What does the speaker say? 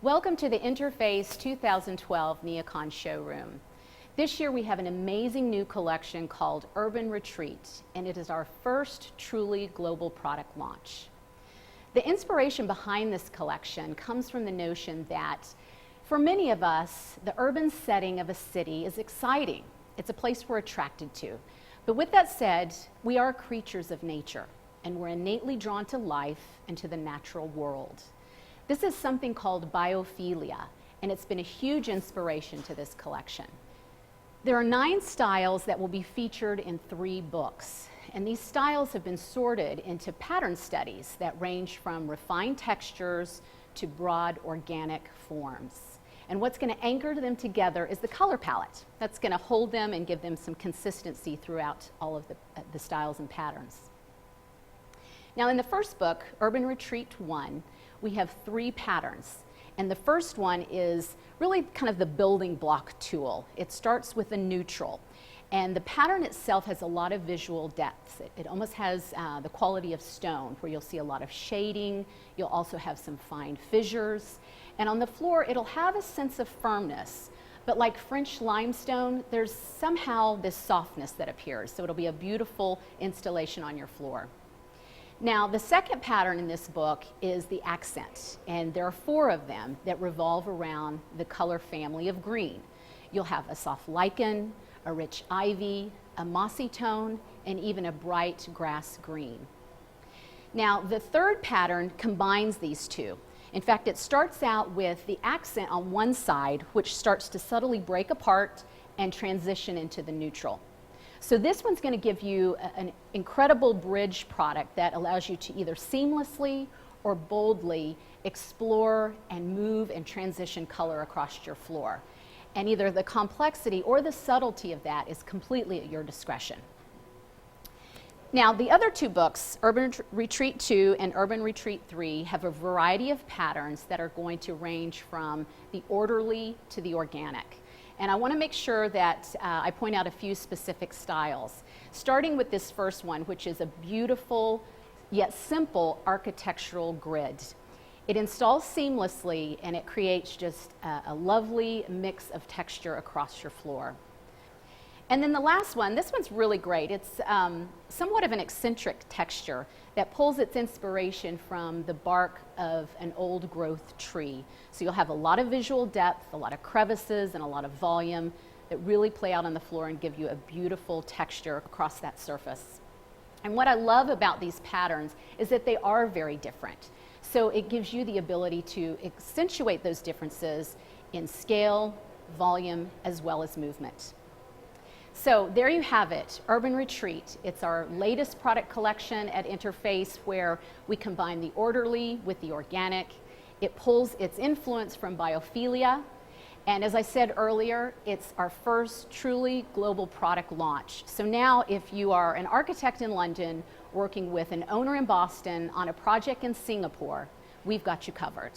Welcome to the Interface 2012 NeoCon showroom. This year we have an amazing new collection called Urban Retreat, and it is our first truly global product launch. The inspiration behind this collection comes from the notion that for many of us, the urban setting of a city is exciting. It's a place we're attracted to. But with that said, we are creatures of nature, and we're innately drawn to life and to the natural world. This is something called biophilia, and it's been a huge inspiration to this collection. There are 9 styles that will be featured in 3 books, and these styles have been sorted into pattern studies that range from refined textures to broad organic forms. And what's going to anchor them together is the color palette. That's going to hold them and give them some consistency throughout all of the styles and patterns. Now in the first book, Urban Retreat 1, we have 3 patterns. And the first one is really kind of the building block tool. It starts with a neutral. And the pattern itself has a lot of visual depth. It almost has the quality of stone, where you'll see a lot of shading. You'll also have some fine fissures. And on the floor, it'll have a sense of firmness. But like French limestone, there's somehow this softness that appears. So it'll be a beautiful installation on your floor. Now, the second pattern in this book is the accent, and there are 4 of them that revolve around the color family of green. You'll have a soft lichen, a rich ivy, a mossy tone, and even a bright grass green. Now, the third pattern combines these 2. In fact, it starts out with the accent on one side, which starts to subtly break apart and transition into the neutral. So this one's going to give you an incredible bridge product that allows you to either seamlessly or boldly explore and move and transition color across your floor. And either the complexity or the subtlety of that is completely at your discretion. Now, the other 2 books, Urban Retreat 2 and Urban Retreat 3, have a variety of patterns that are going to range from the orderly to the organic. And I want to make sure that I point out a few specific styles, starting with this first one, which is a beautiful yet simple architectural grid. It installs seamlessly, and it creates just a lovely mix of texture across your floor. And then the last one, this one's really great. It's somewhat of an eccentric texture that pulls its inspiration from the bark of an old growth tree. So you'll have a lot of visual depth, a lot of crevices, and a lot of volume that really play out on the floor and give you a beautiful texture across that surface. And what I love about these patterns is that they are very different. So it gives you the ability to accentuate those differences in scale, volume, as well as movement. So there you have it, Urban Retreat. It's our latest product collection at Interface, where we combine the orderly with the organic. It pulls its influence from biophilia. And as I said earlier, it's our first truly global product launch. So now if you are an architect in London working with an owner in Boston on a project in Singapore, we've got you covered.